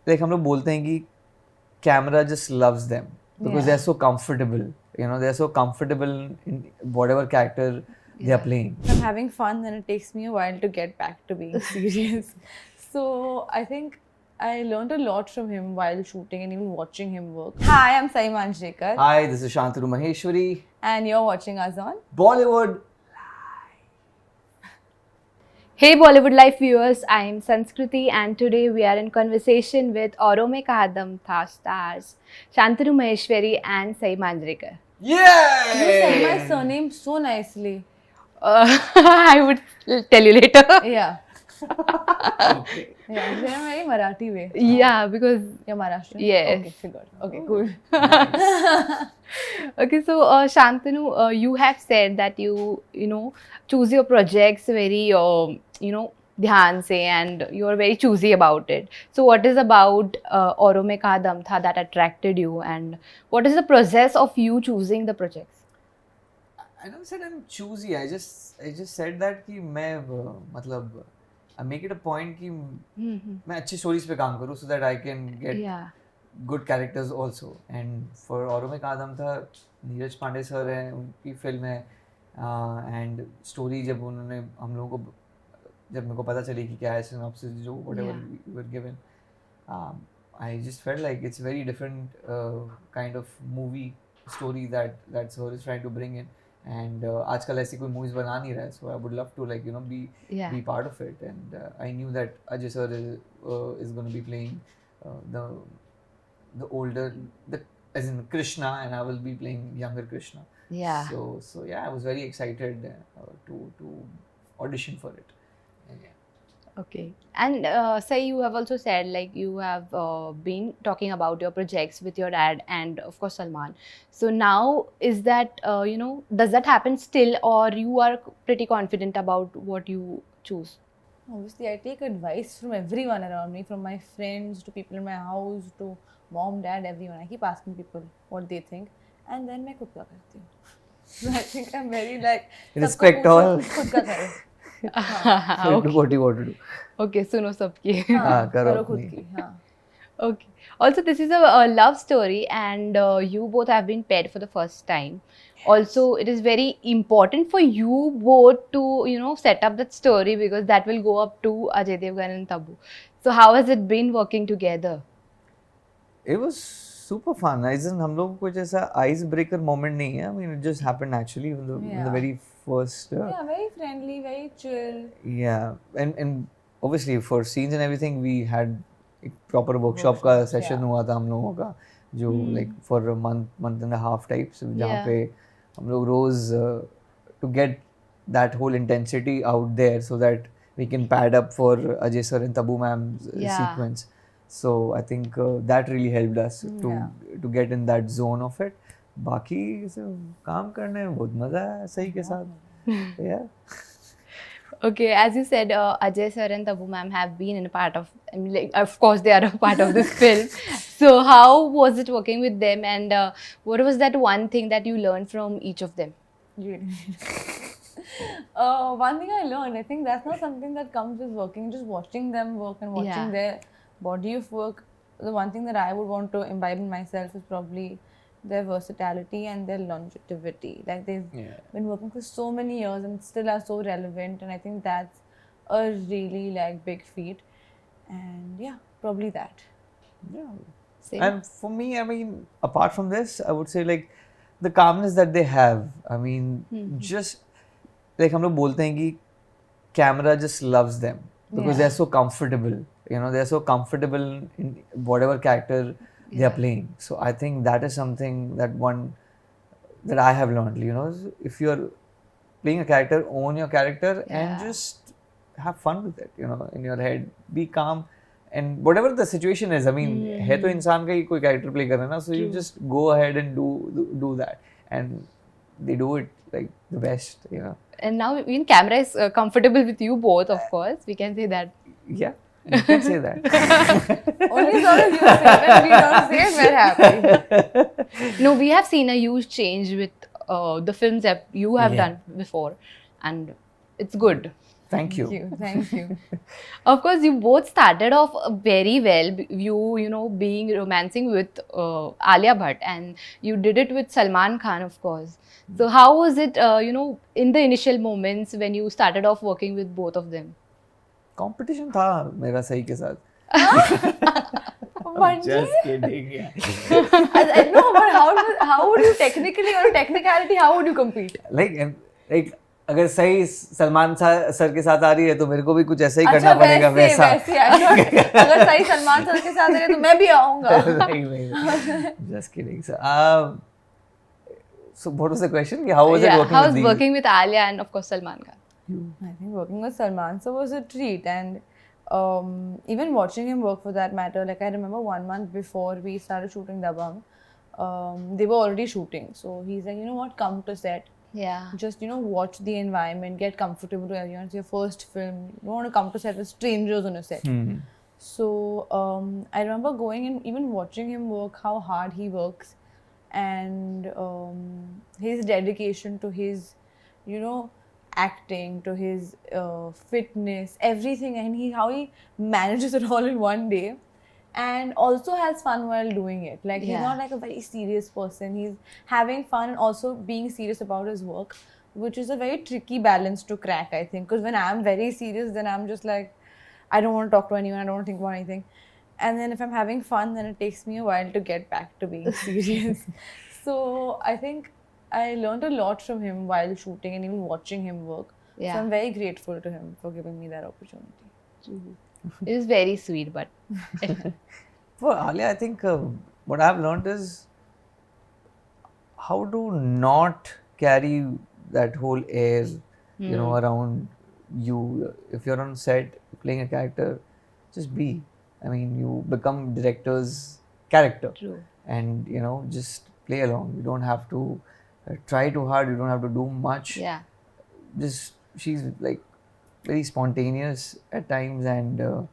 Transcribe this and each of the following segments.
like हम लोग बोलते हैं कि camera just loves them because they're so comfortable. You know, they're so comfortable in whatever character they are playing. I'm having fun, then it takes me a while to get back to being serious. So I think I learned a lot from him while shooting and even watching him work. Hi, I'm Sai Manjrekar. Hi, this is Shantanu Maheshwari. And you're watching us on Bollywood. Hey Bollywood Life viewers, I'm Sanskriti and today we are in conversation with Auro Mein Kaha Dam Tha stars Shantanu Maheshwari and Sai Manjrekar. Yay! You said my surname so nicely. I would tell you later. Yeah. Okay. Yeah, in a very Marathi way. Yeah, because You're Maharashtrian? Yes. Okay, figured. Okay, cool. okay, so Shantanu, you have said that you know choose your projects very dhyan se and you are very choosy about it. So what is about Auro Mein Kaha Dam Tha that attracted you and what is the process of you choosing the projects? I never said I'm choosy. I just said that कि मैं मतलब I make it a point कि मैं अच्छी stories पे काम करूँ so that I can get Yeah. good characters also. And for औरों में कहा दम था, नीरज पांडे सर हैं, उनकी फिल्म है and story जब उन्होंने हम लोगों को जब मेरे को पता चली कि क्या है synopsis जो whatever we were given, I just felt like it's very different kind of movie story that sir is trying to bring in. And आजकल ऐसी कोई movies बना नहीं रहा है, so I would love to like you know be part of it. And I knew that Ajay sir is going to be playing the older as in Krishna, and I will be playing younger Krishna. Yeah. So yeah, I was very excited to audition for it. And yeah. Okay. And Sai, you have also said like you have been talking about your projects with your dad and of course Salman. So now is that does that happen still or you are pretty confident about what you choose? Obviously, I take advice from everyone around me, from my friends to people in my house to mom, dad, everyone. I keep asking people what they think, and then मैं खुद का करती हूँ. So I think I'm very like Respect सबको all. पूछो, खुद का करो. Do what you want to do. Okay, सुनो सबकी. हाँ, करो करो खुद अपनी. की. हाँ. Okay. Also, this is a love story, and you both have been paired for the first time. Yes. Also, it is very important for you both to set up that story because that will go up to Ajay Devgan and Tabu. So, how has it been working together? It was super fun. Isn't हम लोग कुछ ऐसा ice breaker moment नहीं है. I mean, it just happened naturally in the very first. Yeah, very friendly, very chill. Yeah, and obviously for scenes and everything we had एक proper workshop का session हुआ था हम लोगों का जो like for a month and a half types जहाँ पे हम लोग रोज to get that whole intensity out there so that we can pad up for Ajay sir and Tabu ma'am's sequence. So I think that really helped us to get in that zone of it. बाकी काम करने में बहुत मजा है सही के साथ. Yeah. Okay, as you said, Ajay sir and Tabu ma'am have been in a part of, I mean, like, of course they are a part of this film. So how was it working with them and what was that one thing that you learned from each of them? One thing I learned, I think that's not something that comes with working, just watching them work and watching their body of work. The one thing that I would want to imbibe in myself is probably their versatility and their longevity. Like they've been working for so many years and still are so relevant, and I think that's a really like big feat. And yeah, probably that. Yeah. Same. And for me, I mean, apart from this, I would say like the calmness that they have. I mean, just like हम लोग बोलते हैं कि camera just loves them because they're so comfortable. You know, they're so comfortable in whatever character they are playing. So I think that is something that I have learned. You know, if you're playing a character, own your character and just have fun with it. You know, in your head, be calm. And whatever the situation is, I mean, है तो इंसान का ही कोई character play कर रहा है ना, so you just go ahead and do that, and they do it like the best, you know. And now even camera is comfortable with you both, of course. We can say that. Yeah, you can say that. Only so that you say when we don't say it, we're happy. No, we have seen a huge change with the films that you have done before, and it's good. Thank you. Thank you. Of course, you both started off very well. You know, being romancing with Alia Bhatt, and you did it with Salman Khan, of course. So how was it, you know, in the initial moments when you started off working with both of them? Competition था मेरा सही के साथ. Manjeet? Just kidding. Yeah. I know, but how would you technically, or technicality, how would you compete? Like अगर सही Salman sir के साथ आ रही है तो मेरे को भी कुछ ऐसा ही करना अच्छा, पड़ेगा वैसा. वैसे I thought, अगर सही सलमान सर के साथ है तो मैं भी आऊँगा. नहीं. Just kidding. So what was the question? How was it working how with was these? working with Alia and of course Salman Khan? I think working with Salman sir was a treat, and even watching him work for that matter. Like I remember 1 month before we started shooting Dabangg, they were already shooting. So he's like, you know what, come to set. Yeah. Just, you know, watch the environment, get comfortable with everyone. It's your first film. You don't want to come to set with strangers on a set. So I remember going and even watching him work, how hard he works, and his dedication to his, you know, acting, to his fitness, everything, and how he manages it all in one day. And also has fun while doing it. Like he's not like a very serious person. He's having fun and also being serious about his work, which is a very tricky balance to crack, I think. Because when I'm very serious, then I'm just like, I don't want to talk to anyone. I don't want to think about anything. And then if I'm having fun, then it takes me a while to get back to being serious. So I think I learned a lot from him while shooting and even watching him work. Yeah. So I'm very grateful to him for giving me that opportunity. It was very sweet, but For Alia, I think what I've learned is how to not carry that whole air, you know, around you. If you're on set playing a character, just be. I mean, you become director's character. True. And, you know, just play along. You don't have to try too hard. You don't have to do much. yeah. Just, she's like very spontaneous at times, and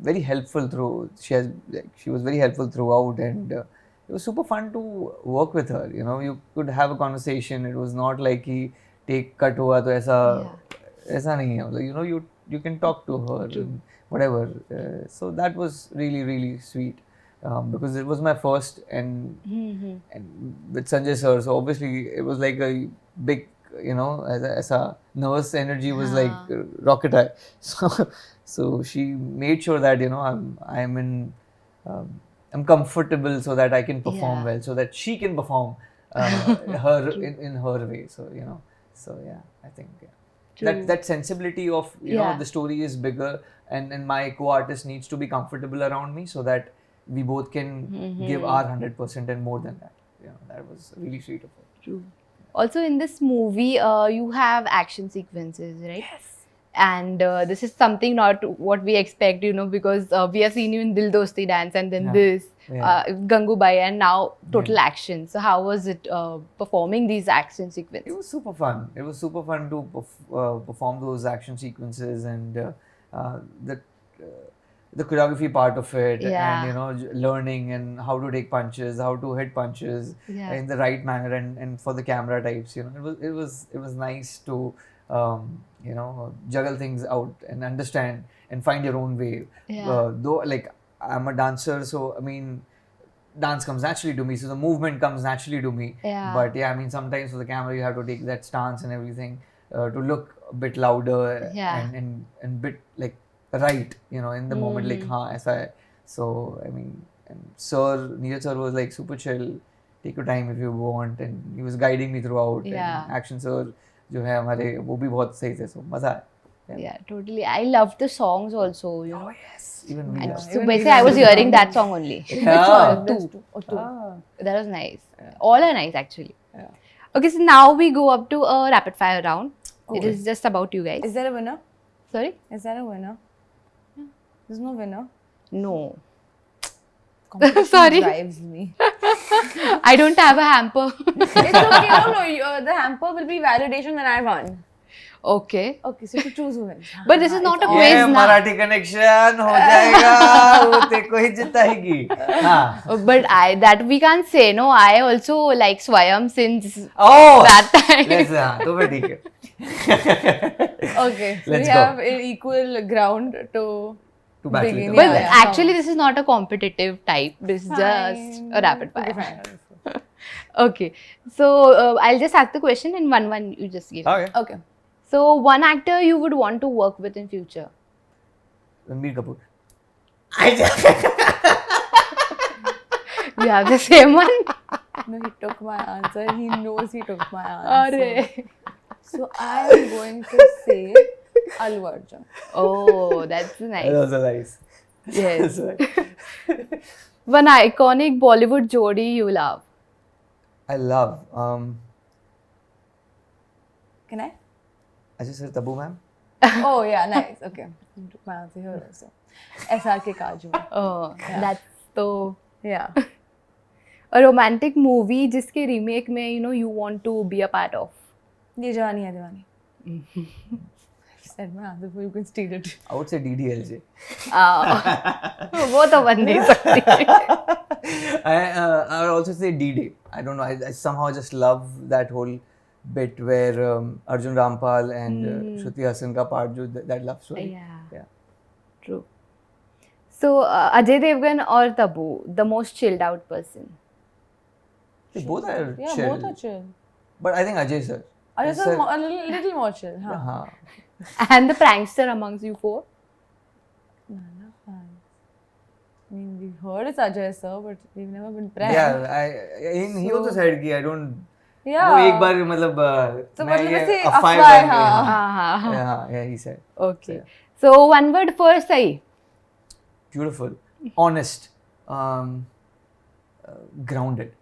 very helpful through. She was very helpful throughout, and it was super fun to work with her. You know, you could have a conversation. It was not like कि take cut हुआ तो ऐसा नहीं है. You know, you can talk to her and whatever. So that was really sweet, because it was my first and with Sanjay sir. So obviously it was like a big, you know, as a nervous energy was like rocket high. So she made sure that, you know, I'm comfortable so that I can perform well, so that she can perform her in her way. So, you know, so yeah, I think that sensibility of, you know, the story is bigger, and my co-artist needs to be comfortable around me so that we both can give our 100% and more than that. You know, that was really sweet of her. True. Also, in this movie, you have action sequences, right? Yes. And this is something not what we expect, you know, because we have seen you in Dil Dosti Dance, and then this, Gangubai, and now total action. So how was it performing these action sequences? It was super fun. It was super fun to perform those action sequences, and the choreography part of it, and, you know, learning and how to take punches, how to hit punches in the right manner, and for the camera types, you know, it was nice to you know, juggle things out and understand and find your own way. Though, like, I'm a dancer, so I mean, dance comes naturally to me, so the movement comes naturally to me. But yeah, I mean, sometimes for the camera you have to take that stance and everything to look a bit louder and bit like right, you know, in the moment, like aisa hai. So I mean, and Neeraj sir was like super chill, take your time if you want, and he was guiding me throughout. And action sir जो है हमारे वो भी बहुत सही थे, so मजा आया. Yeah, totally. I loved the songs also, you know. Oh yes, even me. So basically, I was hearing that song only. Two. That was nice. All are nice, actually. Okay, so now we go up to a rapid fire round. It is just about you guys. Is there a winner? Sorry? Is there a winner? There's no winner. No. Sorry. Drives me. I don't have a hamper. It's okay. No. The hamper will be validation when I won. Okay. Okay, so you choose who wins. But this is not a quiz ये now. Marathi connection हो जाएगा, वो तेको ही जिताएगी. हाँ. But that we can't say. No, I also like Swayam since Oh. that time. Let's, हाँ, तो फिर ठीक है. Okay, so Let's we go. have an equal ground to battle begin. it Well, Yeah, actually, this is not a competitive type. This is just a rapid Okay, fire. fine. Okay. So I'll just ask the question and one you just give. Okay. Okay. So one actor you would want to work with in future? Ranbir Kapoor. You have the same one? No, he took my answer. He knows he took my answer. Arre. So I am going to say Allu Arjun. Oh, that's That nice. was nice. Yes. That's right. One iconic Bollywood jodi you love? I love Can I? Ajay sir, Tabu ma'am. Oh yeah, nice. Okay. You took my answer here also. SRK Kaju. Oh, Yeah. that's so. Yeah. A romantic movie जिसके remake में you want to be a part of? ये जवानी है दीवानी. I said my answer before you can steal it. I would say DDLJ. वो तो बन नहीं सकती. I would also say D-Day. I don't know. I somehow just love that whole bit where Arjun Rampal and Shruti Hassan ka part, that love story. Yeah. Yeah. True. So Ajay Devgan or Tabu, the most chilled out person? They both are Yeah, chill. both are chill. But I think Ajay sir. Ajay Ajay sir a little more chill. Huh? हाँ. And the prankster amongst you four? None of us. I mean, we've heard it's Ajay sir, but we've never been pranked. Yeah, he also said कि I don't. Yeah. वो एक बार मतलब So मैं मतलब ये ऐसे अफवाहें अफवाहें, बन गई, हाँ. हाँ. हाँ. Yeah, he said. Okay. So one word for Sai. Beautiful, honest, grounded.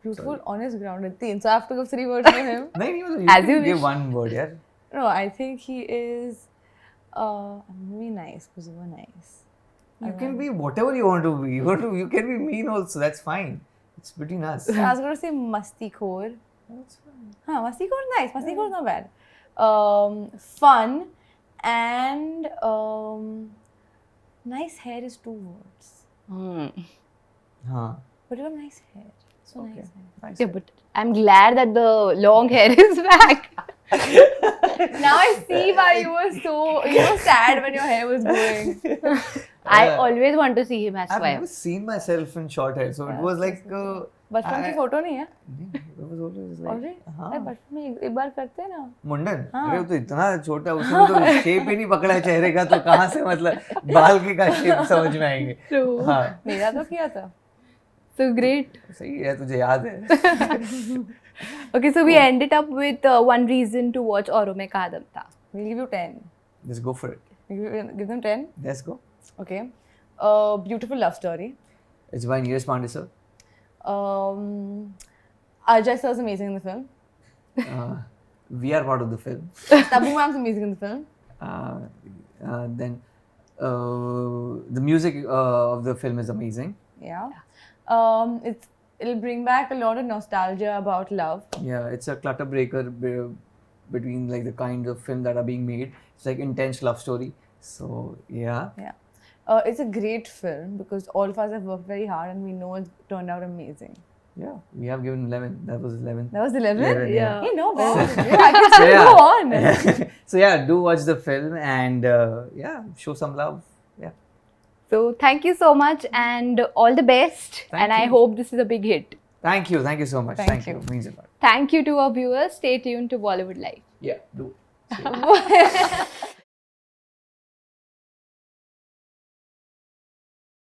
Truthful, honest, grounded. Teen. So I have to give 3 words for him. नहीं you As can you give wish. one word यार. No, I think he is. I'm gonna be nice because you were nice. You can be whatever you want to be. You can be mean also. That's fine. It's between us. I was gonna say Masti Khor. That's fine. Huh, Masti Khor is nice. Masti Khor is not bad. Fun and nice hair is 2 words. हाँ. But you have nice hair. So Okay. nice hair. Nice. Yeah, but I'm glad that the long hair is back. Now I see why you were so sad when your hair was going. I Yeah. always want to see him as I've well. never seen myself in short hair, so it was like. बचपन की photo नहीं है? It was always like. अरे हाँ. अरे बचपन में एक बार करते हैं ना. मुंडन. हाँ. अरे वो तो इतना छोटा है, उसमें तो शेप ही नहीं पकड़ा है चेहरे का, तो कहाँ से मतलब बाल के का शेप समझ में आएंगे. True. हाँ. मेरा तो किया था. So great. सही है, तुझे याद है. Okay, so we ended up with one reason to watch औरों में कहा दम था. We'll give you 10. Just go for it. Give them 10. Let's go. Okay. Beautiful love story. It's by Neeraj Pandey sir. Ajay sir is amazing in the film. We are part of the film. Tabu ma'am's amazing in the film. Then the music of the film is amazing. Yeah. It'll bring back a lot of nostalgia about love. Yeah, it's a clutter breaker between like the kinds of film that are being made. It's like intense love story. So yeah. Yeah. It's a great film because all of us have worked very hard and we know it's turned out amazing. Yeah, we have given 11. That was 11. That was 11? 11, yeah. Hey, no bad. Yeah, I can still Yeah. go on. So yeah, do watch the film and yeah, show some love. Yeah. So thank you so much and all the best. Thank and I you. hope this is a big hit. Thank you so much. Thank you. you. Means a lot. Thank you to our viewers. Stay tuned to Bollywood Live. Yeah, do.